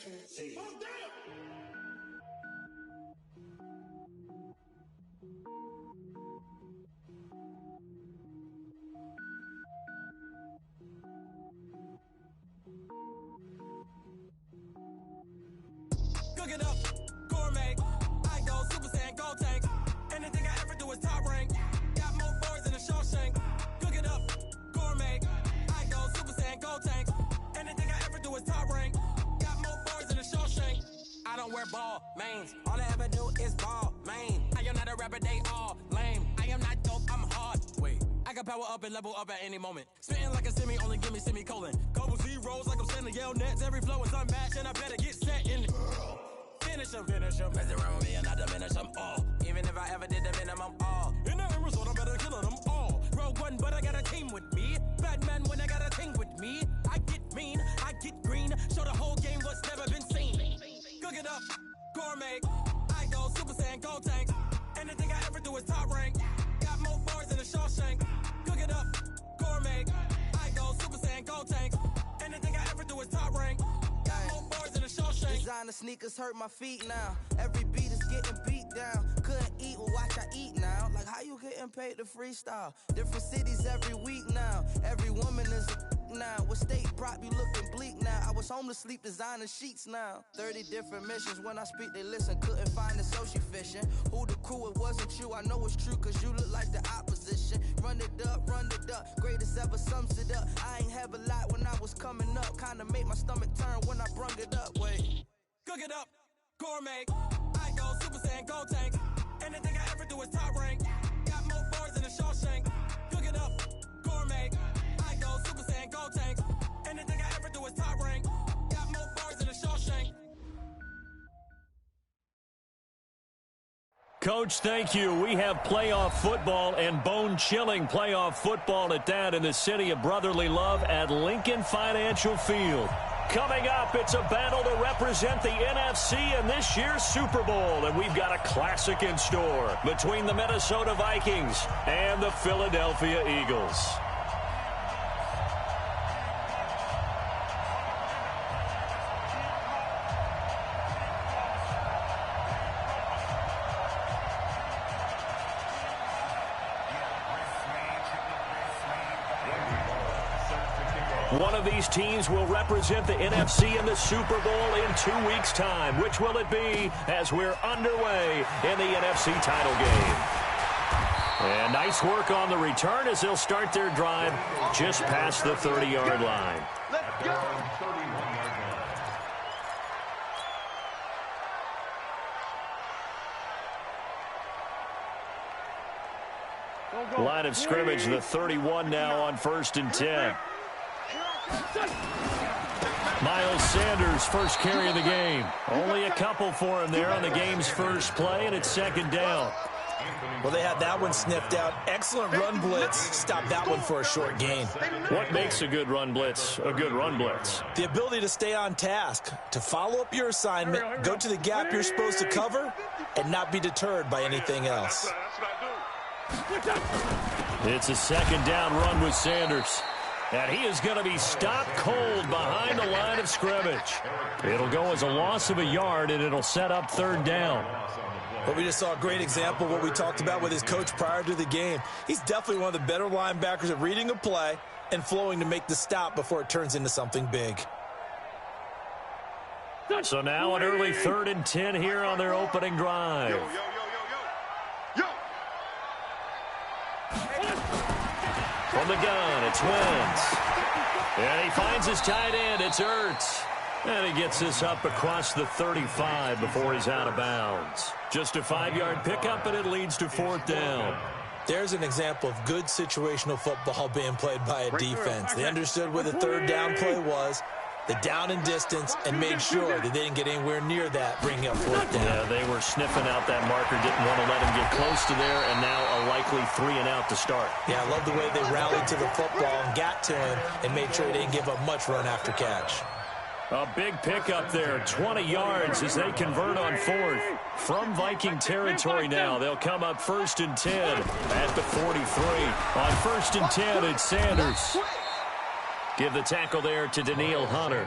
Cook it up, gourmet. I go Super Saiyan, gold tank. Anything I ever do is top rank. Got more boys than a Shawshank. Cook it up, gourmet. I go Super Saiyan, gold tank. Anything I ever do is top rank. Got more boys than a Shawshank. I don't wear ball mains. All I ever do is ball main. I am not a rapper, they all lame. I am not dope, I'm hard. Wait, I can power up and level up at any moment. Spitting like a semi, only give me semicolon. Couple zeros like I'm sending yell nets. Every flow is unmatched and I better get set in. Finish them. Mess around with me and I diminish them all. Even if I ever did the minimum all. In the end result, I'm better killing them all. Rogue one, but I got a team with me. Batman when I got a thing with me. I get mean, I get green. Show the whole game what's never been seen. Cook it up, gourmet. I go Super Saiyan, gold tank. Anything I ever do is top rank. Got more boys than a Shawshank. Cook it up, gourmet. I go Super Saiyan, gold tank. Anything I ever do is top rank. Designer sneakers hurt my feet now. Every beat is getting beat down. Couldn't eat, well watch I eat now. Like how you getting paid to freestyle? Different cities every week now. Every woman is a now. What state prop you looking bleak now? I was home to sleep designer sheets now. 30 different missions. When I speak they listen. Couldn't find it so she fishing. Who the crew, it wasn't you. I know it's true cause you look like the opposition. Run it up. Greatest ever sums it up. I ain't have a lot when I was coming up. Kinda made my stomach turn when I brung it up. Wait. Cook it up, gourmet. I go Super Saiyan, gold tank. Anything I ever do is top rank. Got more boys than a Shawshank. Cook it up, gourmet. I go Super Saiyan, gold tank. Anything I ever do is top rank. Got more boys than a Shawshank. Coach, thank you. We have playoff football and bone-chilling playoff football at that in the city of brotherly love at Lincoln Financial Field. Coming up, it's a battle to represent the NFC in this year's Super Bowl, and we've got a classic in store between the Minnesota Vikings and the Philadelphia Eagles. One of these teams will represent the NFC in the Super Bowl in 2 weeks' time. Which will it be as we're underway in the NFC title game? And nice work on the return as they'll start their drive just past the 30-yard line. Let's go! Line of scrimmage, the 31 now on 1st and 10. Miles Sanders, first carry of the game. Only a couple for him there on the game's first play, and it's 2nd down. Well, they had that one sniffed out. Excellent run blitz. Stop that one for a short gain. What makes a good run blitz a good run blitz? The ability to stay on task, to follow up your assignment, go to the gap you're supposed to cover, and not be deterred by anything else. It's a 2nd down run with Sanders. And he is going to be stopped cold behind the line of scrimmage. It'll go as a loss of a yard, and it'll set up 3rd down. Well, we just saw a great example of what we talked about with his coach prior to the game. He's definitely one of the better linebackers at reading a play and flowing to make the stop before it turns into something big. So now an early 3rd and 10 here on their opening drive. From the gun, it's Wentz. And he finds his tight end, it's Ertz. And he gets this up across the 35 before he's out of bounds. Just a 5-yard pickup, and it leads to 4th down. There's an example of good situational football being played by a defense. They understood where the 3rd down play was, the down and distance, and made sure that they didn't get anywhere near that, bringing up 4th down. Yeah, they were sniffing out that marker, didn't want to let him get close to there, and now a likely 3 and out to start. Yeah, I love the way they rallied to the football and got to him and made sure they didn't give up much run after catch. A big pickup there, 20 yards as they convert on 4th. From Viking territory now, they'll come up 1st and 10 at the 43. On 1st and 10, it's Sanders. Give the tackle there to Daniil Hunter.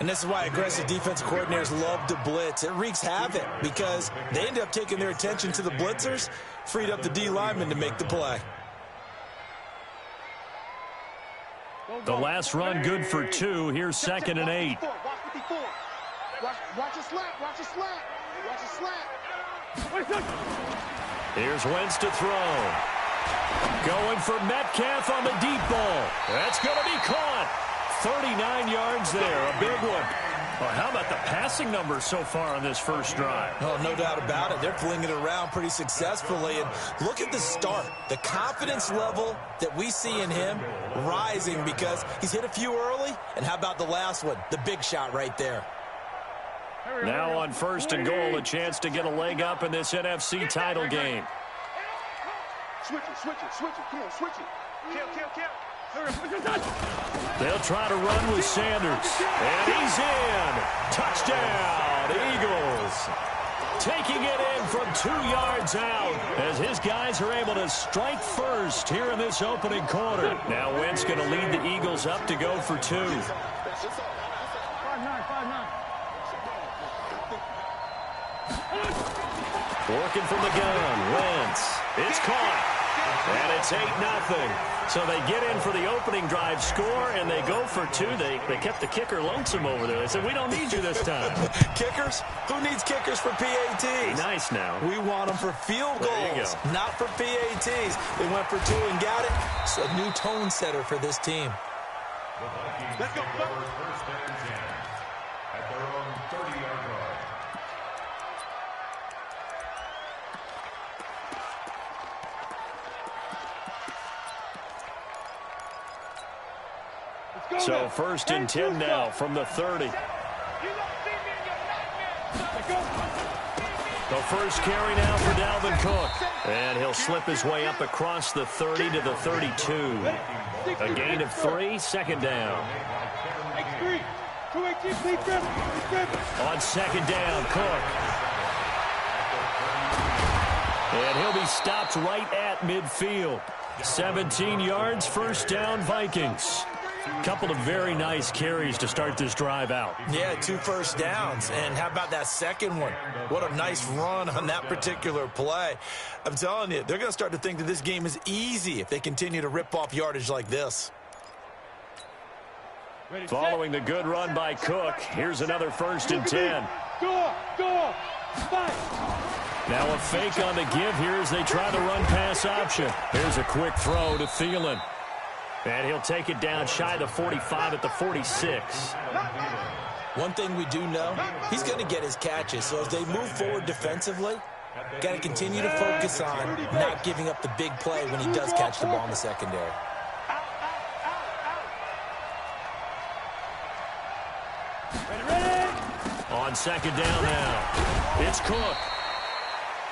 And this is why aggressive defensive coordinators love to blitz. It wreaks havoc because they end up taking their attention to the blitzers, freed up the D lineman to make the play. The last run good for 2. Here's 2nd and 8. Watch a slant. Watch a slant. Watch a slant. Here's Wentz to throw. Going for Metcalf on the deep ball. That's going to be caught. 39 yards there. A big one. Well, how about the passing numbers so far on this first drive? Oh, no doubt about it. They're flinging it around pretty successfully. And look at the start. The confidence level that we see in him rising because he's hit a few early. And how about the last one? The big shot right there. Now on 1st and goal, a chance to get a leg up in this NFC title game. Switch it. Come on, switch it. Kill. They'll try to run with Sanders. And he's in. Touchdown, Eagles. Taking it in from 2 yards out as his guys are able to strike first here in this opening quarter. Now Wentz going to lead the Eagles up to go for 2. 5-9. Working from the gun. Wentz. It's caught. And it's 8-0. So they get in for the opening drive score, and they go for 2. They kept the kicker lonesome over there. They said, we don't need you this time. Kickers? Who needs kickers for PATs? Nice now. We want them for field goals, not for PATs. They went for 2 and got it. It's a new tone setter for this team. Let's go. So 1st and 10 now from the 30. The first carry now for Dalvin Cook. And he'll slip his way up across the 30 to the 32. A gain of 3, 2nd down. On 2nd down, Cook. And he'll be stopped right at midfield. 17 yards, 1st down, Vikings. Couple of very nice carries to start this drive out. Yeah, 2 first downs. And how about that second one? What a nice run on that particular play. I'm telling you, they're going to start to think that this game is easy if they continue to rip off yardage like this. Following the good run by Cook, here's another 1st and 10. Go. Now a fake on the give here as they try the run-pass option. Here's a quick throw to Thielen. And he'll take it down shy of the 45 at the 46. One thing we do know, he's going to get his catches. So as they move forward defensively, got to continue to focus on not giving up the big play when he does catch the ball in the secondary. On 2nd down now, it's Cook.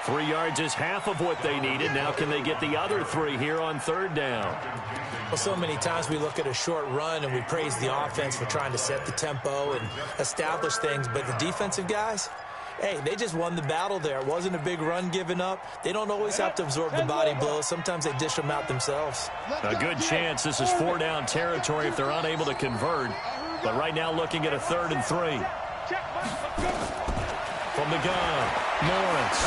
3 yards is half of what they needed. Now can they get the other 3 here on 3rd down? Well, so many times we look at a short run and we praise the offense for trying to set the tempo and establish things. But the defensive guys, hey, they just won the battle there. It wasn't a big run given up. They don't always have to absorb the body blows. Sometimes they dish them out themselves. A good chance this is 4-down territory if they're unable to convert. But right now looking at a 3rd and 3. From the gun, Lawrence.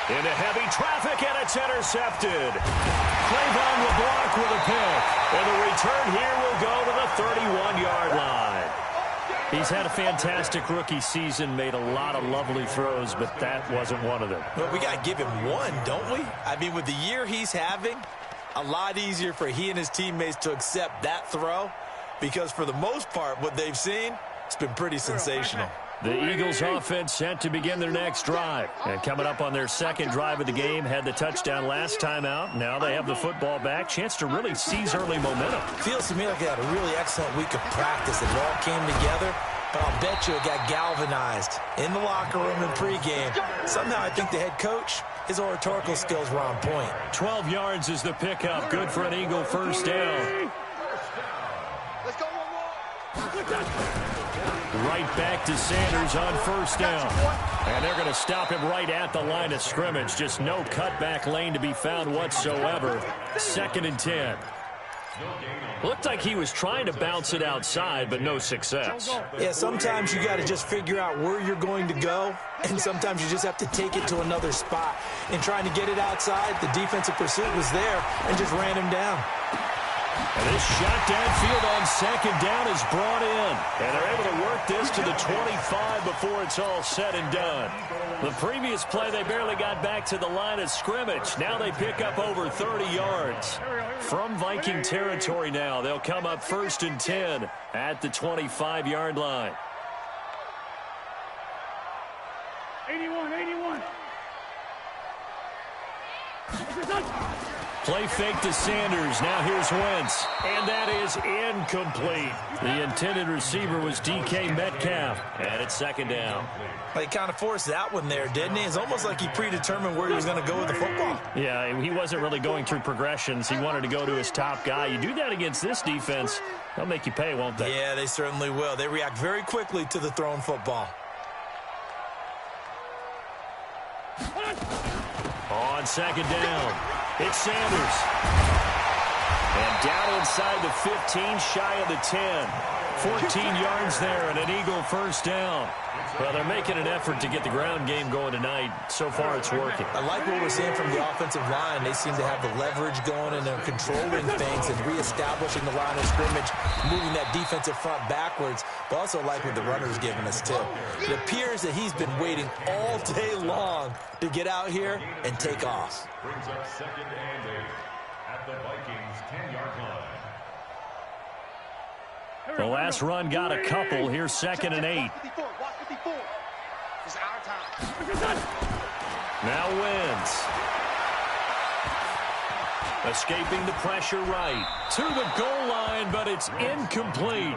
Into heavy traffic, and it's intercepted. Cravon LeBlanc with a pick. And the return here will go to the 31-yard line. He's had a fantastic rookie season, made a lot of lovely throws, but that wasn't one of them. Well, we got to give him one, don't we? I mean, with the year he's having, a lot easier for he and his teammates to accept that throw because for the most part, what they've seen, it's been pretty sensational. The Eagles offense set to begin their next drive. And coming up on their 2nd drive of the game, had the touchdown last time out. Now they have the football back. Chance to really seize early momentum. Feels to me like they had a really excellent week of practice. It all came together. But I'll bet you it got galvanized in the locker room and pregame. Somehow I think the head coach, his oratorical skills were on point. 12 yards is the pickup. Good for an Eagle 1st down. Let's go one more. Right back to Sanders on 1st down. And they're going to stop him right at the line of scrimmage. Just no cutback lane to be found whatsoever. 2nd and 10. Looked like he was trying to bounce it outside, but no success. Yeah, sometimes you got to just figure out where you're going to go, and sometimes you just have to take it to another spot. In trying to get it outside, the defensive pursuit was there and just ran him down. And this shot downfield on second down is brought in. And they're able to work this to the 25 before it's all said and done. The previous play, they barely got back to the line of scrimmage. Now they pick up over 30 yards. From Viking territory now, they'll come up 1st and 10 at the 25-yard line. 81. Play fake to Sanders. Now here's Wentz. And that is incomplete. The intended receiver was DK Metcalf. And it's 2nd down. He kind of forced that one there, didn't he? It's almost like he predetermined where he was going to go with the football. Yeah, he wasn't really going through progressions. He wanted to go to his top guy. You do that against this defense, they'll make you pay, won't they? Yeah, they certainly will. They react very quickly to the thrown football. On 2nd down, it's Sanders. And down inside the 15, shy of the 10. 14 yards there and an Eagle 1st down. Well, they're making an effort to get the ground game going tonight. So far, it's working. I like what we're seeing from the offensive line. They seem to have the leverage going, and they're controlling things and reestablishing the line of scrimmage, moving that defensive front backwards. But also like what the runner's giving us, too. It appears that he's been waiting all day long to get out here and take off. Brings up 2nd and 8 at the Vikings' 10-yard line. The last run got a couple. Here's 2nd and 8. It's our time. Now Wentz. Escaping the pressure right. To the goal line, but it's incomplete.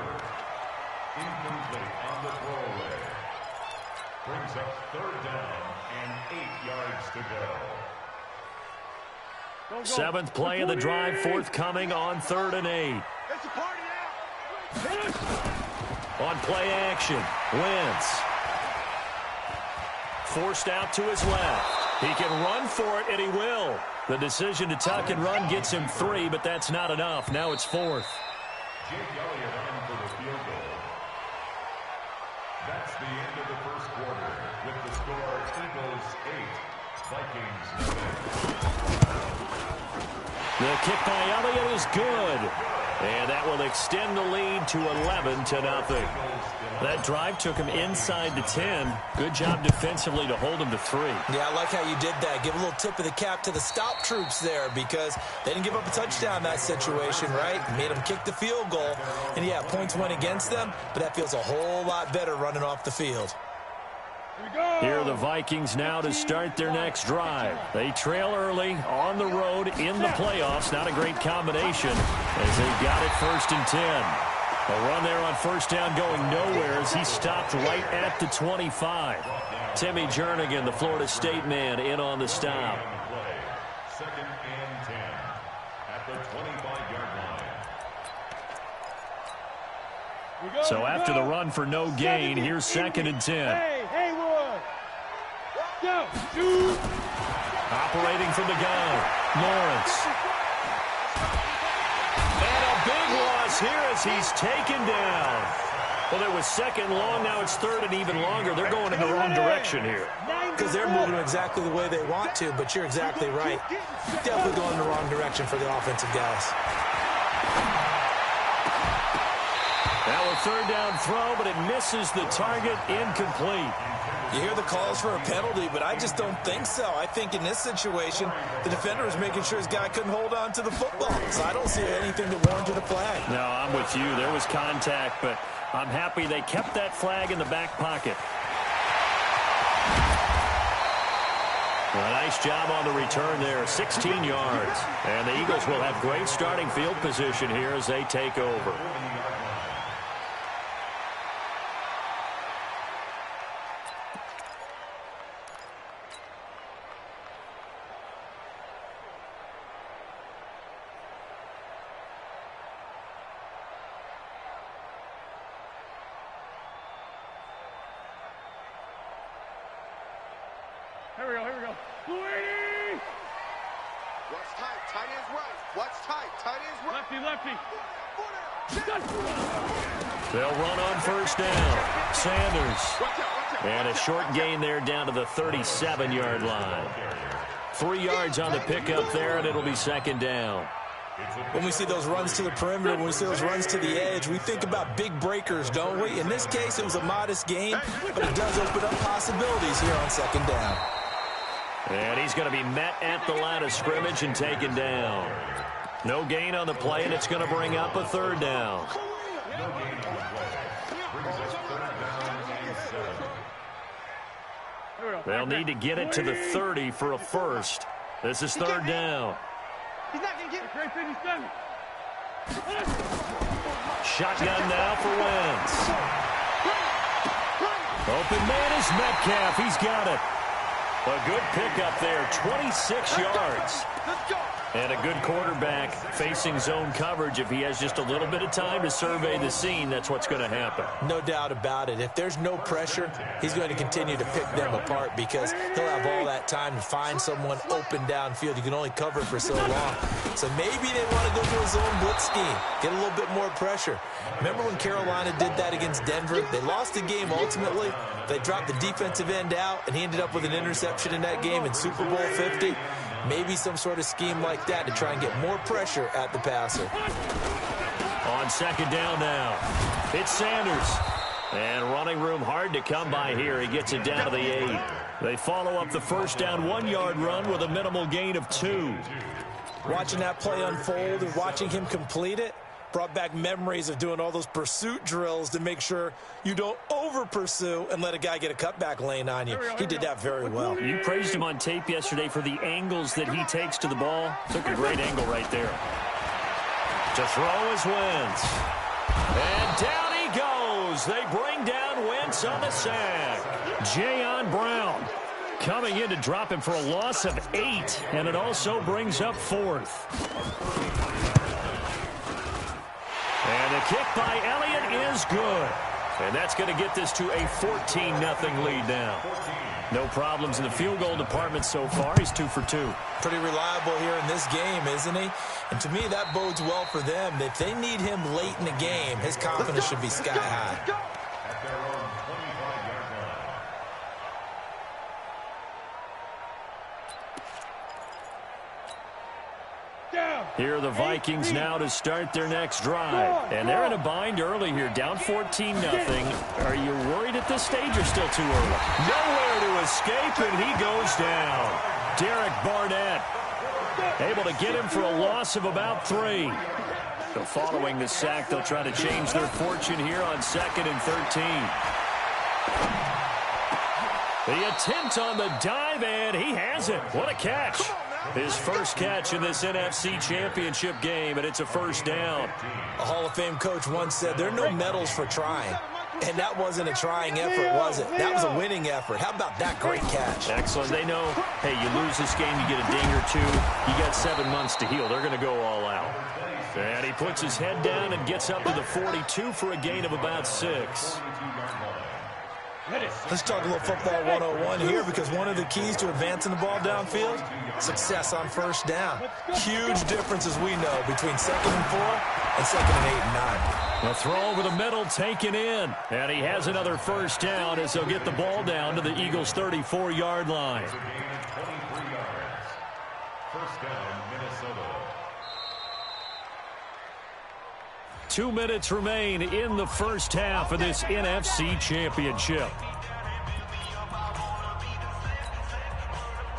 Incomplete on the throwaway. Brings up 3rd down and 8 yards to go. 7th play of the drive, forthcoming on 3rd and 8. It's a party out. On play action, Wentz. Forced out to his left. He can run for it, and he will. The decision to tuck and run gets him 3, but that's not enough. Now it's 4th. Jake Elliott on for the field goal. That's the end of the 1st quarter with the score Eagles 8, Vikings 9. The kick by Elliott is good. And that will extend the lead to 11-0. That drive took him inside the 10. Good job defensively to hold him to 3. Yeah, I like how you did that. Give a little tip of the cap to the stop troops there because they didn't give up a touchdown in that situation, right? Made them kick the field goal. And, yeah, points went against them, but that feels a whole lot better running off the field. Here are the Vikings now to start their next drive. They trail early on the road in the playoffs. Not a great combination as they've got it 1st and 10. A run there on 1st down going nowhere as he stopped right at the 25. Timmy Jernigan, the Florida State man, in on the stop. 2nd and 10 at the 25-yard line. So after the run for no gain, here's 2nd and 10. Operating from the gun, Lawrence. And a big loss here as he's taken down. Well, it was 2nd long, now it's 3rd and even longer. They're going in the wrong direction here. Because they're moving exactly the way they want to, but you're exactly right. Definitely going in the wrong direction for the offensive guys. Now a 3rd down throw, but it misses the target, incomplete. You hear the calls for a penalty, but I just don't think so. I think in this situation, the defender was making sure his guy couldn't hold on to the football. So I don't see anything that warranted a flag. No, I'm with you. There was contact, but I'm happy they kept that flag in the back pocket. A nice job on the return there, 16 yards. And the Eagles will have great starting field position here as they take over. Here we go. Watch tight. Tight end's right. Watch tight. Tight end's right. Lefty. They'll run on first down. Sanders. And a short gain there down to the 37-yard line. 3 yards on the pickup there, and it'll be second down. When we see those runs to the perimeter, when we see those runs to the edge, we think about big breakers, don't we? In this case, it was a modest gain, but it does open up possibilities here on second down. And he's going to be met at the line of scrimmage and taken down. No gain on the play, and it's going to bring up a third down. They'll need to get it to the 30 for a first. This is third down. He's not going to get it. Shotgun now for Wentz. Open man is Metcalf. He's got it. A good pickup there, 26 yards. And a good quarterback facing zone coverage. If he has just a little bit of time to survey the scene, that's what's going to happen. No doubt about it. If there's no pressure, he's going to continue to pick them apart because he'll have all that time to find someone open downfield. You can only cover for so long. So maybe they want to go to a zone blitz scheme, get a little bit more pressure. Remember when Carolina did that against Denver? They lost the game ultimately. They dropped the defensive end out, and he ended up with an interception in that game in Super Bowl 50. Maybe some sort of scheme like that to try and get more pressure at the passer. On second down now, it's Sanders. And running room hard to come by here. He gets it down to the 8. They follow up the first down 1-yard run with a minimal gain of 2. Watching that play unfold and watching him complete it brought back memories of doing all those pursuit drills to make sure you don't over-pursue and let a guy get a cutback lane on you. He did that very well. You praised him on tape yesterday for the angles that he takes to the ball. Took a great angle right there. To throw is Wentz. And down he goes. They bring down Wentz on the sack. Jayon Brown coming in to drop him for a loss of 8. And it also brings up 4th. And the kick by Elliott is good. And that's going to get this to a 14-0 lead now. No problems in the field goal department so far. He's 2 for 2. Pretty reliable here in this game, isn't he? And to me, that bodes well for them. If they need him late in the game, his confidence should be sky high. Here are the Vikings now to start their next drive. And they're in a bind early here, down 14-0. Are you worried at this stage or still too early? Nowhere to escape, and he goes down. Derek Barnett able to get him for a loss of about 3. So following the sack, they'll try to change their fortune here on 2nd and 13. The attempt on the dive, and he has it. What a catch. His first catch in this NFC Championship game, and it's a first down. A Hall of Fame coach once said there are no medals for trying. And that wasn't a trying effort, was it? That was a winning effort. How about that great catch? Excellent. They know, hey, you lose this game, you get a ding or 2. You got 7 months to heal. They're going to go all out. And he puts his head down and gets up to the 42 for a gain of about 6. Let's talk a little football 101 here, because one of the keys to advancing the ball downfield, success on first down. Huge difference, as we know, between 2nd and 4 and 2nd and 8 and 9. A throw over the middle taken in. And he has another first down as they'll get the ball down to the Eagles' 34-yard line. 23 yards. First down, Minnesota. 2 minutes remain in the first half of this NFC Championship.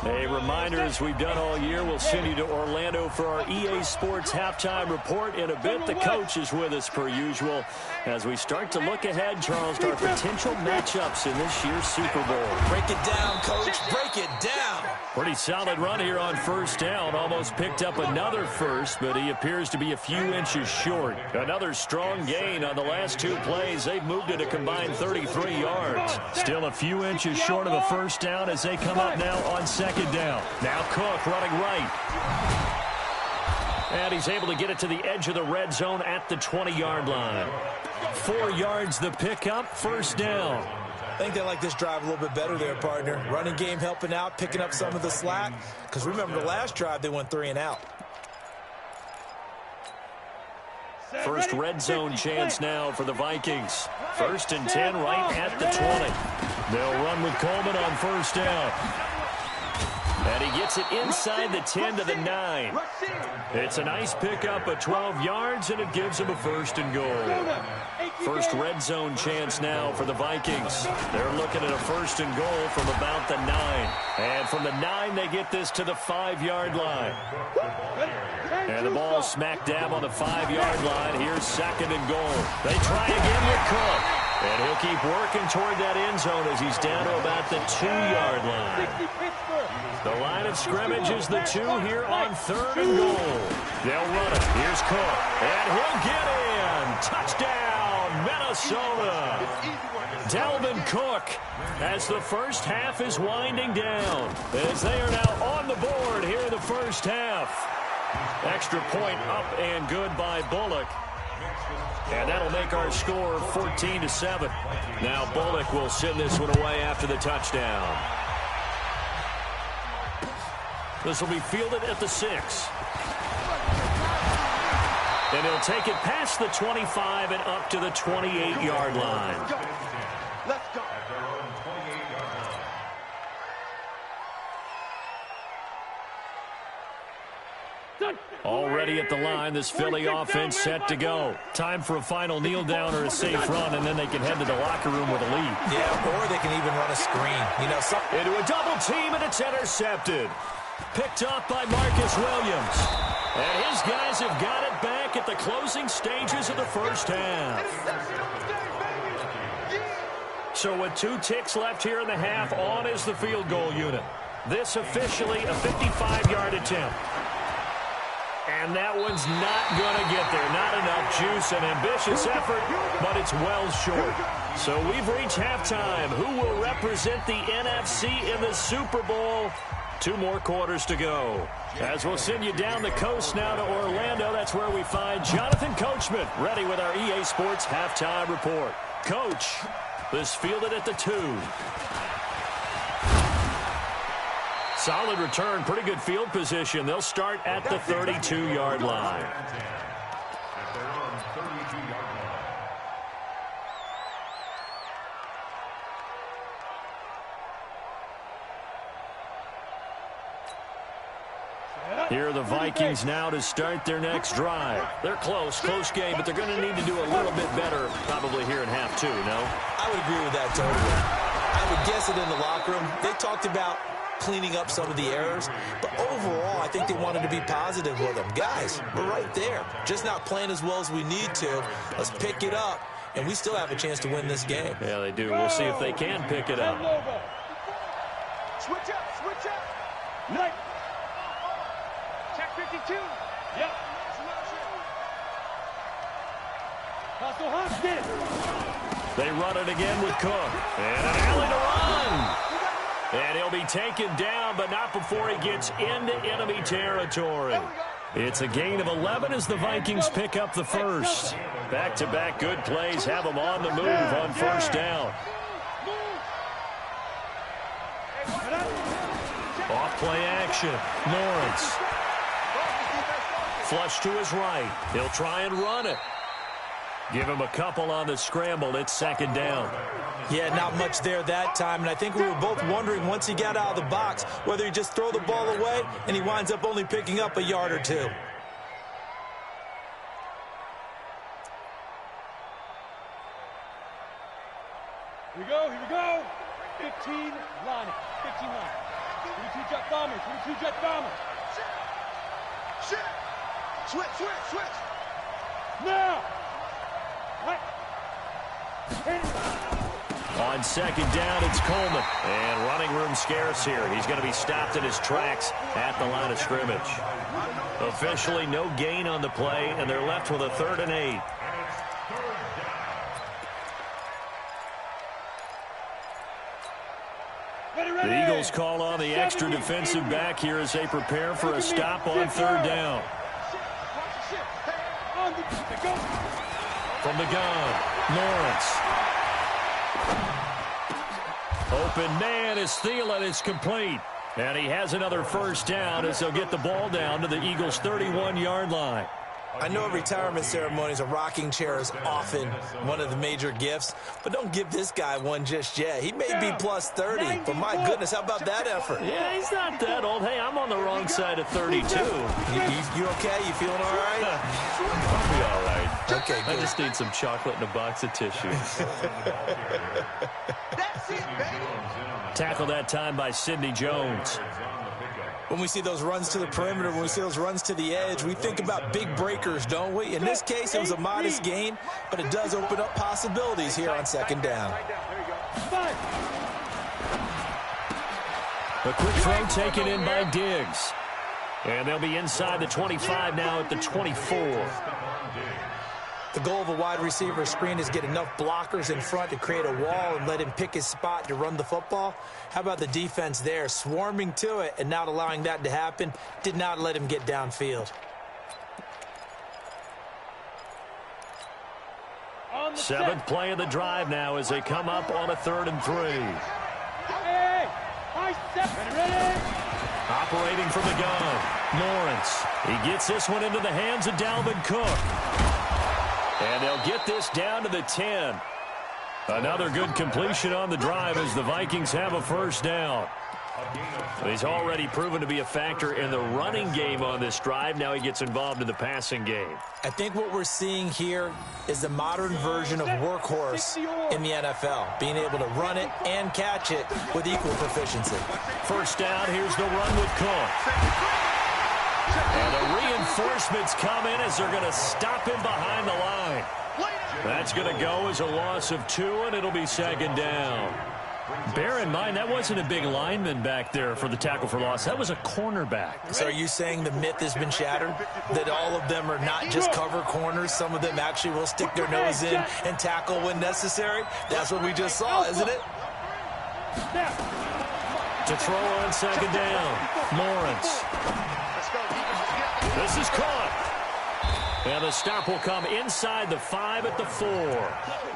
A reminder, as we've done all year, we'll send you to Orlando for our EA Sports halftime report in a bit. The coach is with us per usual as we start to look ahead, Charles, to our potential matchups in this year's Super Bowl. Break it down, coach. Break it down. Pretty solid run here on first down. Almost picked up another first, but he appears to be a few inches short. Another strong gain on the last 2 plays. They've moved it a combined 33 yards. Still a few inches short of a first down as they come up now on second down. Now Cook running right. And he's able to get it to the edge of the red zone at the 20-yard line. 4 yards the pickup, first down. I think they like this drive a little bit better there, partner. Running game helping out, picking up some of the slack. Because remember, the last drive, they went 3 and out. First red zone chance now for the Vikings. 1st and 10 right at the 20. They'll run with Coleman on first down. And he gets it inside the 10 to the 9. It's a nice pickup of 12 yards, and it gives him a 1st and goal. First red zone chance now for the Vikings. They're looking at a 1st and goal from about the 9. And from the 9, they get this to the 5-yard line. And the ball smack dab on the 5-yard line. Here's 2nd and goal. They try again with Cook. And he'll keep working toward that end zone as he's down to about the 2-yard line. The line of scrimmage is the 2 here on 3rd and goal. They'll run it. Here's Cook. And he'll get in. Touchdown, Minnesota. Dalvin Cook as the first half is winding down. As they are now on the board here in the first half. Extra point up and good by Bullock. And that'll make our score 14-7. Now Bullock will send this one away after the touchdown. This will be fielded at the 6. And he'll take it past the 25 and up to the 28-yard line. Let's go. Already at the line, this Philly offense set to go. Time for a final kneel down or a safe run, and then they can head to the locker room with a lead. Yeah, or they can even run a screen. You know, into a double team, and it's intercepted. Picked up by Marcus Williams. And his guys have got it back at the closing stages of the first half. So with 2 ticks left here in the half, on is the field goal unit. This officially a 55-yard attempt. And that one's not going to get there. Not enough juice, an ambitious effort, but it's well short. So we've reached halftime. Who will represent the NFC in the Super Bowl? 2 more quarters to go. As we'll send you down the coast now to Orlando, that's where we find Jonathan Coachman, ready with our EA Sports halftime report. Coach, this fielded at the 2. Solid return, pretty good field position. They'll start at the 32-yard line. Here are the Vikings now to start their next drive. They're close game, but they're going to need to do a little bit better probably here in half 2, no? I would agree with that totally. I would guess it in the locker room. They talked about cleaning up some of the errors, but overall, I think they wanted to be positive with them. Guys, we're right there. Just not playing as well as we need to. Let's pick it up, and we still have a chance to win this game. Yeah, they do. We'll see if they can pick it up. Switch up. Night. Check 52. Yep. Hustle Hopkins. They run it again with Cook. And an alley to run. And he'll be taken down, but not before he gets into enemy territory. It's a gain of 11 as the Vikings pick up the first. Back-to-back good plays have them on the move on first down. Off play action. Lawrence. Flush to his right. He'll try and run it. Give him a couple on the scramble. It's 2nd down. Yeah, not much there that time, and I think we were both wondering once he got out of the box whether he just throw the ball away and he winds up only picking up a yard or 2. Here we go. 15 line. 15 line. 22 jet bombers. 22 jet bombers. Shit. Switch. Now. On 2nd down, it's Coleman. And running room scarce here. He's going to be stopped in his tracks at the line of scrimmage. Officially no gain on the play, and they're left with a 3rd and 8. The Eagles call on the extra defensive back here as they prepare for a stop on 3rd down. From the gun, Lawrence. Open man is Thielen. It's complete. And he has another first down as they'll get the ball down to the Eagles' 31-yard line. I know retirement ceremonies, a rocking chair is often one of the major gifts, but don't give this guy one just yet. He may be plus 30, but my goodness, how about that effort? Yeah, he's not that old. Hey, I'm on the wrong side of 32. You okay? You feeling all right? I'll be all right. Okay, good. I just need some chocolate and a box of tissues. Tackle that time by Sidney Jones. When we see those runs to the perimeter, when we see those runs to the edge, we think about big breakers, don't we? In this case, it was a modest gain, but it does open up possibilities here on second down. A quick throw taken in by Diggs. And they'll be inside the 25 now at the 24. The goal of a wide receiver screen is get enough blockers in front to create a wall and let him pick his spot to run the football. How about the defense there, swarming to it and not allowing that to happen? Did not let him get downfield. Seventh play of the drive now as they come up on a 3rd and 3. Operating from the gun, Lawrence. He gets this one into the hands of Dalvin Cook. And they'll get this down to the 10. Another good completion on the drive as the Vikings have a first down. He's already proven to be a factor in the running game on this drive. Now he gets involved in the passing game. I think what we're seeing here is the modern version of workhorse in the NFL, being able to run it and catch it with equal proficiency. First down, here's the run with Cook. And the reinforcements come in as they're going to stop him behind the line. That's going to go as a loss of 2, and it'll be second down. Bear in mind, that wasn't a big lineman back there for the tackle for loss. That was a cornerback. So are you saying the myth has been shattered? That all of them are not just cover corners? Some of them actually will stick their nose in and tackle when necessary? That's what we just saw, isn't it? To throw on second down, Lawrence. This is caught. And the stop will come inside the 5 at the 4.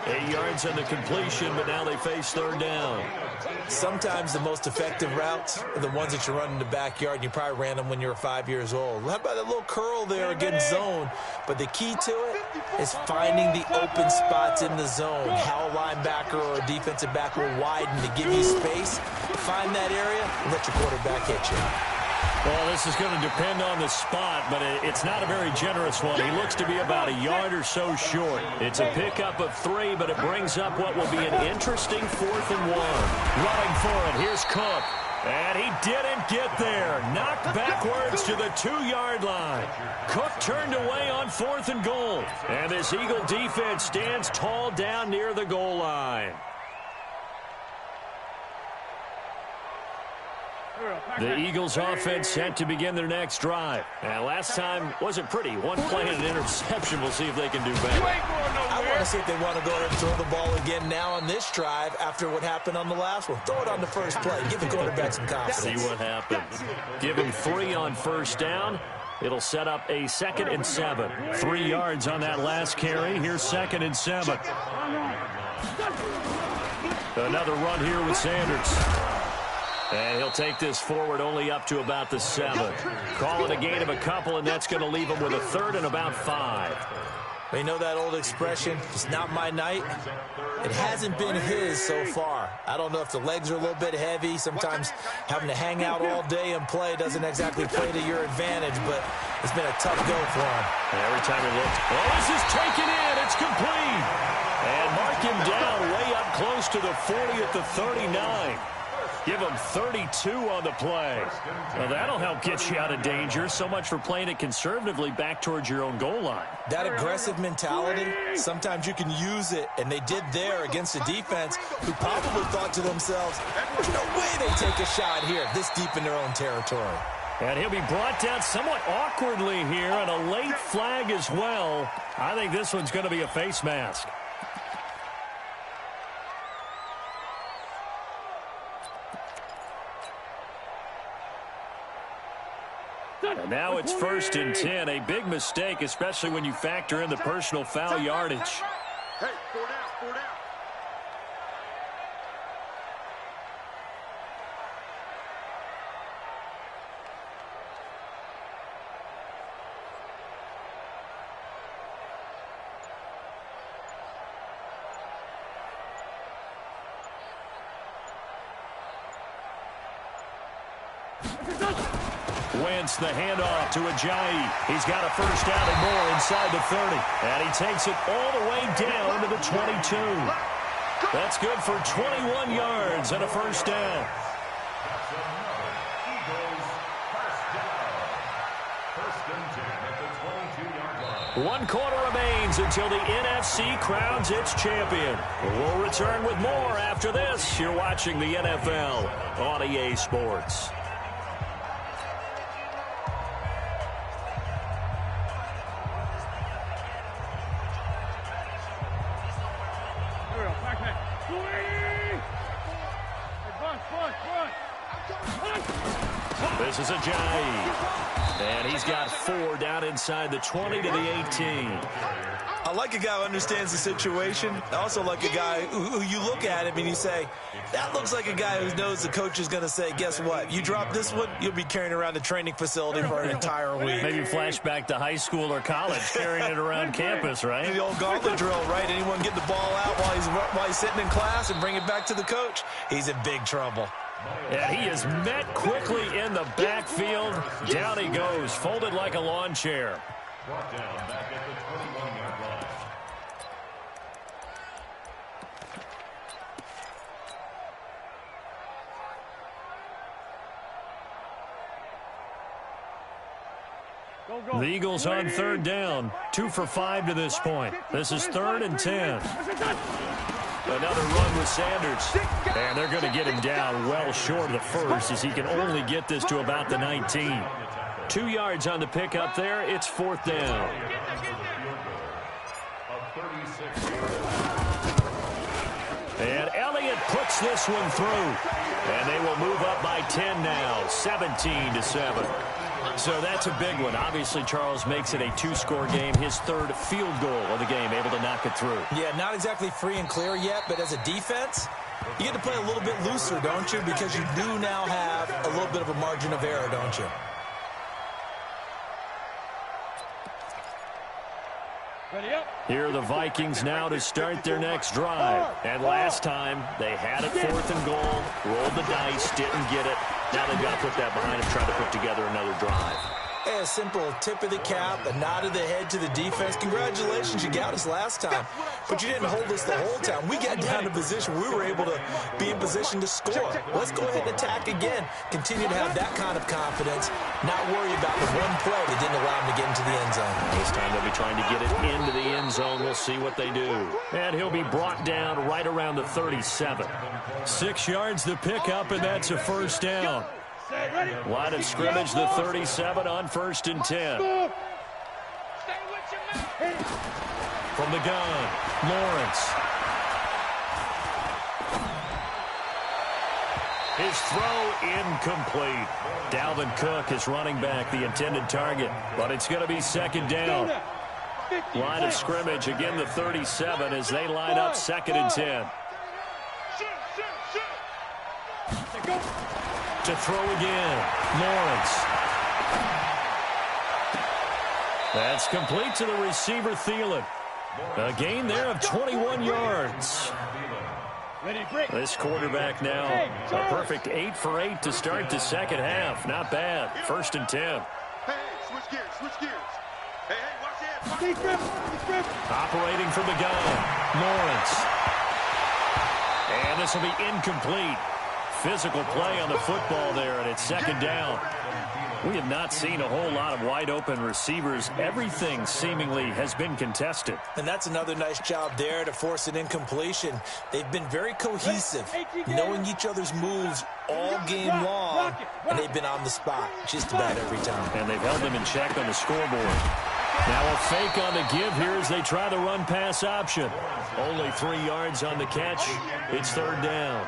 8 yards on the completion, but now they face 3rd down. Sometimes the most effective routes are the ones that you run in the backyard, and you probably ran them when you were 5 years old. How about a little curl there against zone? But the key to it is finding the open spots in the zone. How a linebacker or a defensive back will widen to give you space. Find that area and let your quarterback hit you. Well, this is going to depend on the spot, but it's not a very generous one. He looks to be about a yard or so short. It's a pickup of 3, but it brings up what will be an interesting 4th and 1. Running for it, here's Cook. And he didn't get there. Knocked backwards to the 2-yard line. Cook turned away on 4th and goal. And this Eagle defense stands tall down near the goal line. The Eagles offense set to begin their next drive. And last time wasn't pretty. One play and an interception. We'll see if they can do better. I want to see if they want to go ahead and throw the ball again now on this drive after what happened on the last one. Throw it on the first play. Give the quarterback some confidence. See what happens. Give him 3 on first down. It'll set up a 2nd and 7. 3 yards on that last carry. Here's 2nd and 7. Another run here with Sanders. And he'll take this forward only up to about the 7. Call it a gain of a couple, and that's going to leave him with a 3rd and about 5. You know that old expression, it's not my night? It hasn't been his so far. I don't know if the legs are a little bit heavy. Sometimes having to hang out all day and play doesn't exactly play to your advantage, but it's been a tough go for him. Every time he looks, oh, this is taken in. It's complete. And mark him down way up close to the 40 at the 39. Give him 32 on the play. Well, that'll help get you out of danger. So much for playing it conservatively back towards your own goal line. That aggressive mentality, sometimes you can use it, and they did there against a defense who probably thought to themselves, there's no way they take a shot here this deep in their own territory. And he'll be brought down somewhat awkwardly here, and a late flag as well. I think this one's going to be a face mask. And now it's 1st and 10. A big mistake, especially when you factor in the personal foul yardage. Hey, 4 down, 4 down. Wentz the handoff to Ajayi. He's got a first down and more inside the 30. And he takes it all the way down to the 22. That's good for 21 yards and a first down. One quarter remains until the NFC crowns its champion. We'll return with more after this. You're watching the NFL on EA Sports. This is Ajayi, and he's got 4 down inside the 20 to the 18. I like a guy who understands the situation. I also like a guy who you look at him and you say, that looks like a guy who knows the coach is going to say, guess what? You drop this one, you'll be carrying around the training facility for an entire week. Maybe flashback to high school or college, carrying it around campus, right? The old gauntlet drill, right? Anyone get the ball out while he's sitting in class and bring it back to the coach? He's in big trouble. And he is met quickly in the backfield. Down he goes, folded like a lawn chair. Brought down back at the 21-yard line. The Eagles on 3rd down. 2 for 5 to this point. This is 3rd and 10. Another run with Sanders. And they're going to get him down well short of the first as he can only get this to about the 19. 2 yards on the pickup there. It's 4th down. And Elliott puts this one through. And they will move up by 10 now, 17-7. So that's a big one. Obviously, Charles makes it a 2-score game. His 3rd field goal of the game, able to knock it through. Yeah, not exactly free and clear yet, but as a defense, you get to play a little bit looser, don't you? Because you do now have a little bit of a margin of error, don't you? Here are the Vikings now to start their next drive. And last time, they had it 4th and goal, rolled the dice, didn't get it. Now they've got to put that behind them, try to put together another drive. A simple tip of the cap, a nod of the head to the defense. Congratulations, you got us last time. But you didn't hold us the whole time. We got down to position. We were able to be in position to score. Let's go ahead and attack again. Continue to have that kind of confidence. Not worry about the one play that didn't allow them to get into the end zone. This time they'll be trying to get it into the end zone. We'll see what they do. And he'll be brought down right around the 37. 6 yards to pick up, and that's a first down. Line of scrimmage, the 37 on 1st and 10. From the gun, Lawrence. His throw incomplete. Dalvin Cook is running back, the intended target, but it's going to be 2nd down. Line of scrimmage, again the 37 as they line up 2nd and 10. To throw again, Lawrence. That's complete to the receiver, Thielen. A gain there of 21 yards. This quarterback now, a perfect 8 for 8 to start the second half. Not bad. 1st and 10. Hey, switch gears, switch gears. Hey, watch it. Operating from the gun, Lawrence. And this will be incomplete. Physical play on the football there, and it's 2nd down. We have not seen a whole lot of wide-open receivers. Everything seemingly has been contested. And that's another nice job there to force an incompletion. They've been very cohesive, knowing each other's moves all game long, and they've been on the spot just about every time. And they've held them in check on the scoreboard. Now a fake on the give here as they try the run-pass option. Only 3 yards on the catch. It's 3rd down.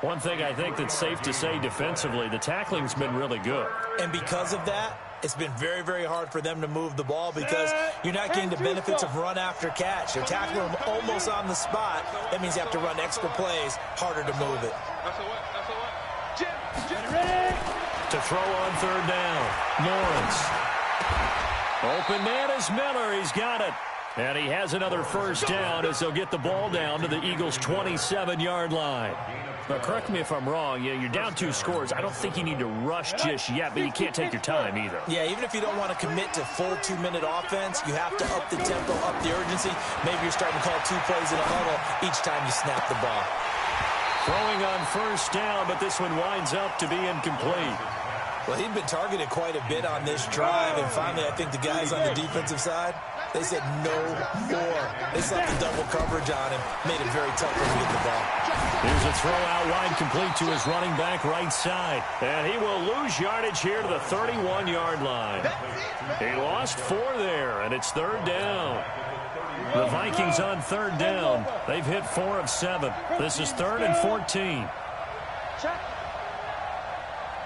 One thing I think that's safe to say defensively, the tackling's been really good. And because of that, it's been very, very hard for them to move the ball because you're not getting the benefits of run after catch. They're tackling them almost on the spot. That means you have to run extra plays, harder to move it. To throw on 3rd down, Lawrence. Open man is Miller. He's got it. And he has another first down as they'll get the ball down to the Eagles' 27-yard line. Now, correct me if I'm wrong. You're down 2 scores. I don't think you need to rush just yet, but you can't take your time either. Yeah, even if you don't want to commit to full 2-minute offense, you have to up the tempo, up the urgency. Maybe you're starting to call 2 plays in a huddle each time you snap the ball. Throwing on first down, but this one winds up to be incomplete. Well, he'd been targeted quite a bit on this drive, and finally I think the guys on the defensive side, they said no more. They slapped the double coverage on him, made it very tough for him to get the ball. Here's a throw out wide complete to his running back right side. And he will lose yardage here to the 31-yard line. He lost 4 there, and it's 3rd down. The Vikings on 3rd down. They've hit 4 of 7. This is 3rd and 14. Check.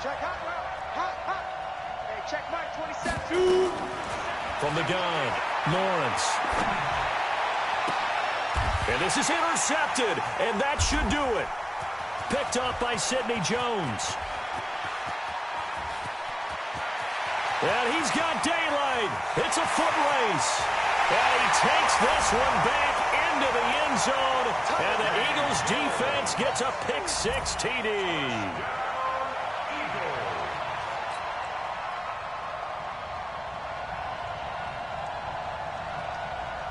Check hot. Hey, check Mike 27. From the gun, Lawrence. And this is intercepted, and that should do it. Picked up by Sidney Jones. And he's got daylight. It's a foot race. And he takes this one back into the end zone, and the Eagles defense gets a pick-6 TD.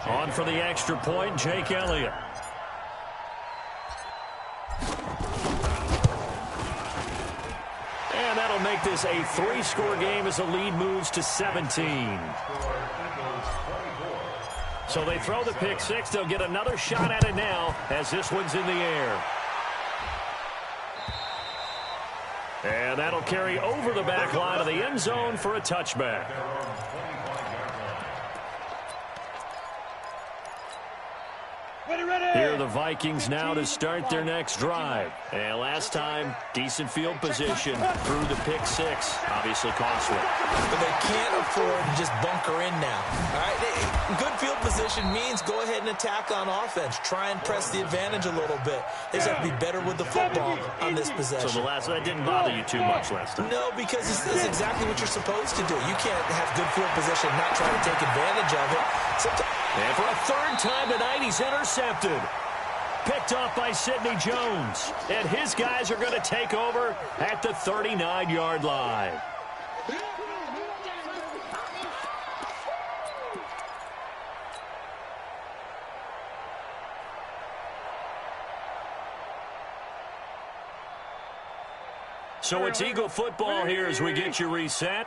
On for the extra point, Jake Elliott. And that'll make this a 3-score game as the lead moves to 17. So they throw the pick-6. They'll get another shot at it now as this one's in the air. And that'll carry over the back line of the end zone for a touchback. Here are the Vikings now to start their next drive. And last time, decent field position through the pick-6. Obviously costly. But they can't afford to just bunker in now. All right, good field position means go ahead and attack on offense. Try and press the advantage a little bit. They just have to be better with the football on this possession. So that didn't bother you too much last time? No, because this is exactly what you're supposed to do. You can't have good field position and not try to take advantage of it. And for a 3rd time tonight, he's intercepted. Picked off by Sidney Jones. And his guys are going to take over at the 39-yard line. So it's Eagle football here as we get you reset.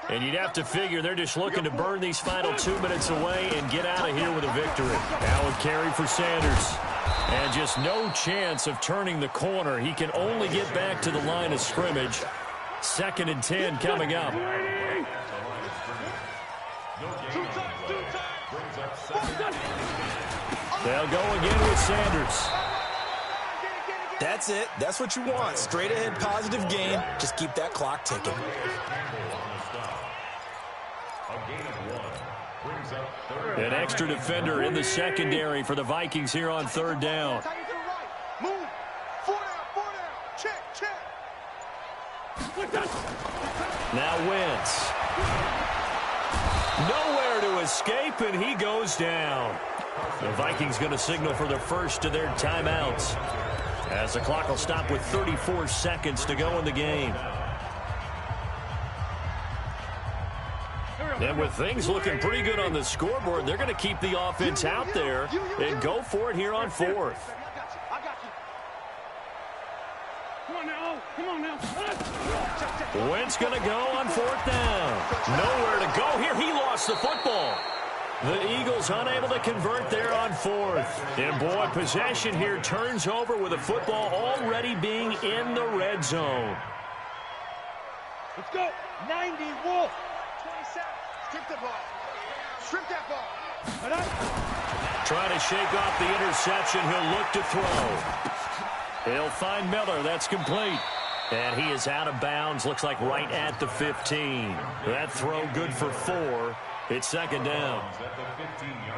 And you'd have to figure they're just looking to burn these final 2 minutes away and get out of here with a victory. Now a carry for Sanders. And just no chance of turning the corner. He can only get back to the line of scrimmage. 2nd and 10 coming up. They'll go again with Sanders. That's it. That's what you want. Straight ahead positive gain. Just keep that clock ticking. An extra defender in the secondary for the Vikings here on 3rd down. Move. 4 down. Check. Now Wentz. Nowhere to escape, and he goes down. The Vikings going to signal for the first of their timeouts, as the clock will stop with 34 seconds to go in the game. And with things looking pretty good on the scoreboard, they're going to keep the offense out there and go for it here on 4th. Come on now. Wentz going to go on 4th down. Nowhere to go here. He lost the football. The Eagles unable to convert there on 4th. And boy, possession here turns over with the football already being in the red zone. Let's go. 90 Wolf. 27. Strip the ball. Strip that ball. Trying to shake off the interception. He'll look to throw. He'll find Miller. That's complete. And he is out of bounds. Looks like right at the 15. That throw good for 4. It's 2nd down.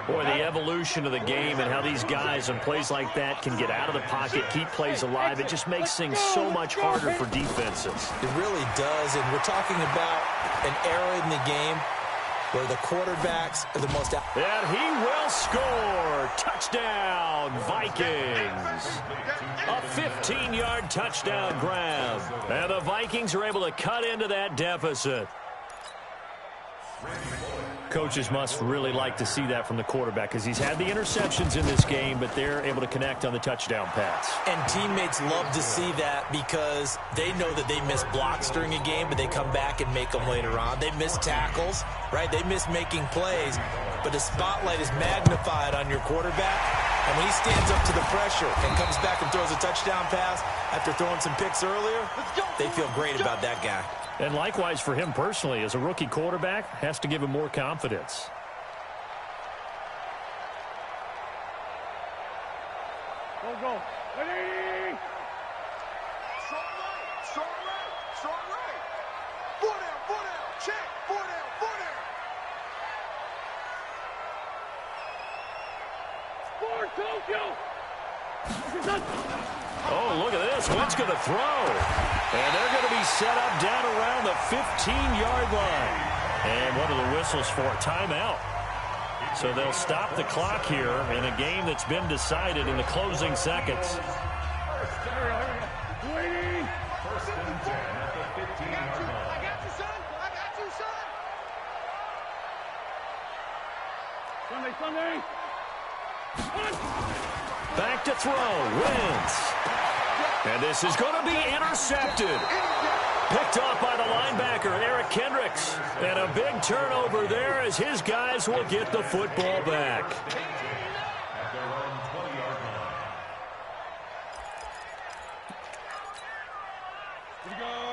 Boy, the evolution of the game and how these guys on plays like that can get out of the pocket, keep plays alive, it just makes things so much harder for defenses. It really does, and we're talking about an era in the game where the quarterbacks are the most... And he will score. Touchdown, Vikings. A 15-yard touchdown grab. And the Vikings are able to cut into that deficit. Coaches must really like to see that from the quarterback because he's had the interceptions in this game, but they're able to connect on the touchdown pass. And teammates love to see that because they know that they miss blocks during a game, but they come back and make them later on. They miss tackles, right? They miss making plays, but the spotlight is magnified on your quarterback. And when he stands up to the pressure and comes back and throws a touchdown pass after throwing some picks earlier, they feel great about that guy. And likewise for him personally, as a rookie quarterback, has to give him more confidence. Go. Ready? Strong right. 4 down, check, 4 down. Score, Tokyo! Oh, look at this. Wentz going to throw. And they're going to be set up down around the 15-yard line. And what are the whistles for? Timeout. So they'll stop the clock here in a game that's been decided in the closing seconds. First and 10 at the 15-yard line. I got you, son. Sunday. Back to throw. Wentz. And this is going to be intercepted. Picked off by the linebacker, Eric Kendricks. And a big turnover there as his guys will get the football back. At their own 20-yard line.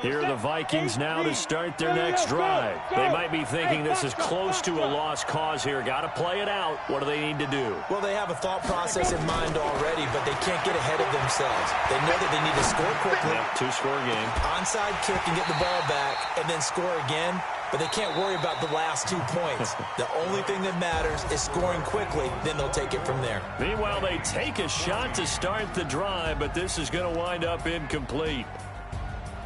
Here are the Vikings now to start their next drive. They might be thinking this is close to a lost cause here. Got to play it out. What do they need to do? Well, they have a thought process in mind already, but they can't get ahead of themselves. They know that they need to score quickly. Yep, two-score game. Onside kick and get the ball back and then score again, but they can't worry about the last 2 points. The only thing that matters is scoring quickly, then they'll take it from there. Meanwhile, they take a shot to start the drive, but this is going to wind up incomplete.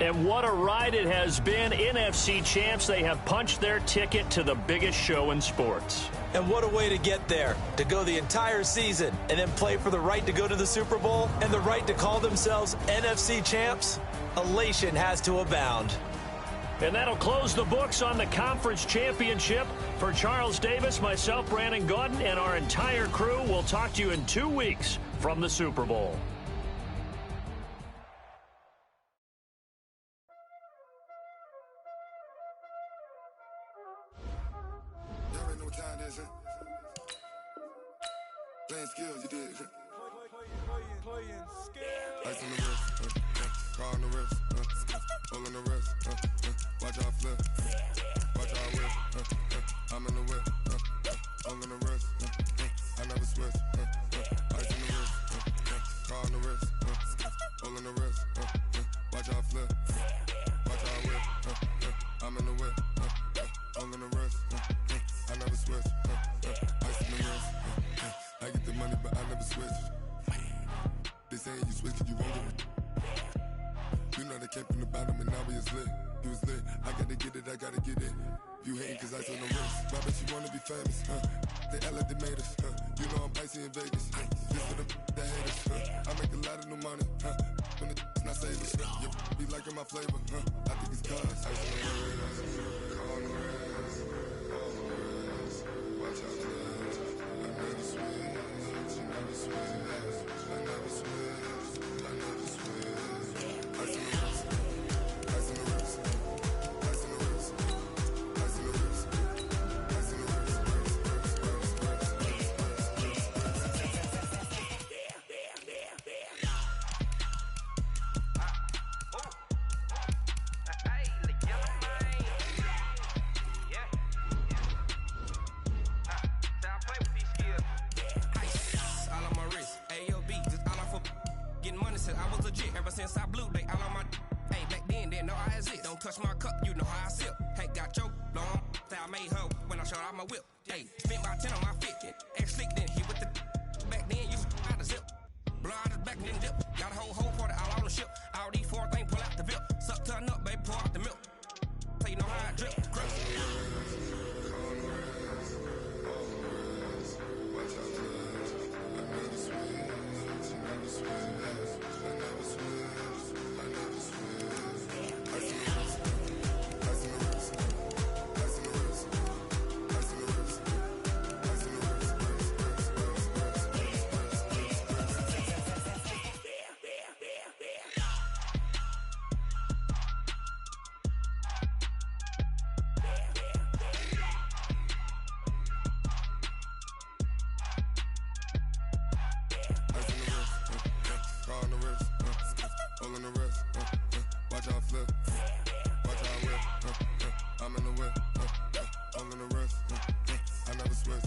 And what a ride it has been. NFC champs, they have punched their ticket to the biggest show in sports. And what a way to get there, to go the entire season and then play for the right to go to the Super Bowl and the right to call themselves NFC champs. Elation has to abound. And that'll close the books on the conference championship. For Charles Davis, myself, Brandon Gaudin, and our entire crew, we'll talk to you in 2 weeks from the Super Bowl. Playing skills, you did. Playing skills. Ice on the wrist, car on the wrist, hole on the wrist, watch out flip, watch out whip, I'm in the whip, hole on the wrist, I never switch, ice on the wrist, car on the wrist, hole on the wrist, watch out flip, watch out whip, I'm in the whip, hole on the wrist, I never switch, ice on the wrist. I get the money, but I never switch. They saying you switch, you won't get it. You know they came from the bottom and now we is lit. You was lit, I gotta get it, I gotta get it. You hating cause I told no wrist. I bet you wanna be famous, They act like they made us, You know I'm icy in Vegas, Just for the that hate us, I make a lot of new money, When it's not savers, You be liking my flavor, I think it's cause ice on the wrist, on the wrist, watch out for this. I never switch. Since I blew, they all on my hey, back then, didn't know I exist. Don't touch my cup, you know how I sip. Hey, got your long, that I made her when I showed out my whip. Hey, spent my 10 on my fit, and slick then hit with the back then, you out the zip. Blow out his back and then dip. Got a whole party all on the ship. All these 4 things pull out the VIP. Suck, turn up, baby, pour out the milk. So you know how I drip. Grip. All in the wrist, watch out flip. Watch out whip, I'm in the whip. All in the wrist, I never switch.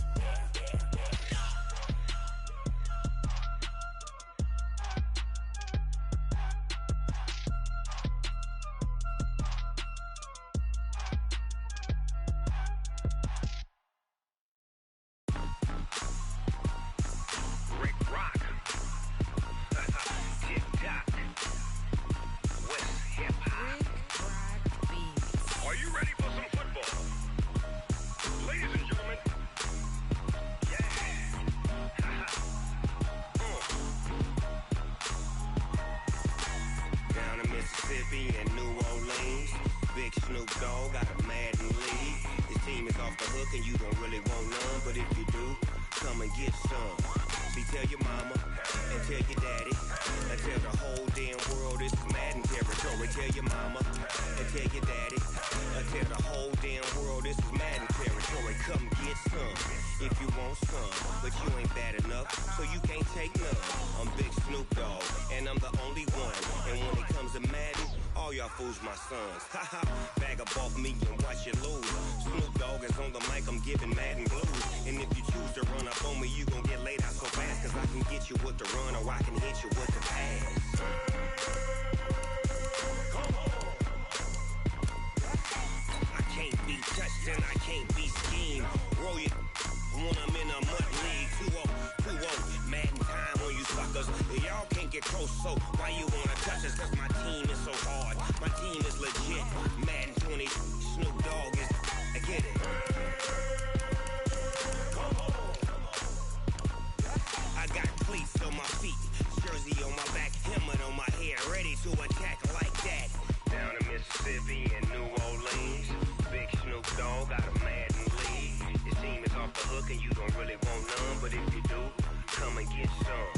Mississippi and New Orleans. Big Snoop Dogg got a Madden league. His team is off the hook and you don't really want none, but if you do, come and get some. See, tell your mama and tell your daddy and tell the whole damn world this is Madden territory. Tell your mama and tell your daddy and tell the whole damn world this is Madden territory. Come get some if you want some, but you ain't bad enough, so you can't take none. I'm Big Snoop Dogg and I'm the only one, and when it comes to Madden, all y'all fools my sons. Haha, bag up off me and watch you lose. Snoop Dogg is on the mic, I'm giving Madden blues. And if you choose to run up on me, you gon' get laid out so fast, cause I can get you with the run or I can hit you with the pass. Come on. I can't be touched and I can't be schemed. Roll you when I'm in a mud league. 2-0, Madden time on you suckers. Y'all can't get close, so why you wanna touch us? Cause my team is so hard, my team is legit. Madden 20, Snoop Dogg is, I get it. Come on. I got cleats on my feet, jersey on my back, helmet on my head, ready to attack like that. Down in Mississippi and New Orleans, Big Snoop Dogg got a Madden league. His team is off the hook and you don't really want none, but if you do, come and get some.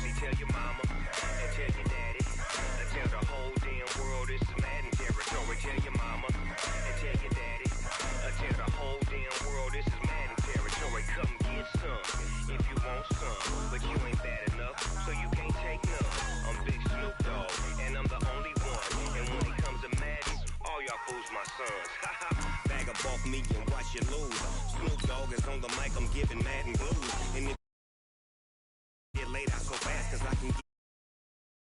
See, tell your mama and tell your daddy and tell the whole damn world this is Madden territory. Tell your mama and tell your daddy and tell the whole damn world this is Madden territory. Come get some if you want some, but you ain't bad enough, so you can't take none. I'm Big Snoop Dogg and I'm the only one, and when it comes to Madden, all y'all fools my sons. Haha, bag up off me and watch you lose. Snoop Dogg is on the mic, I'm giving Madden blues. And if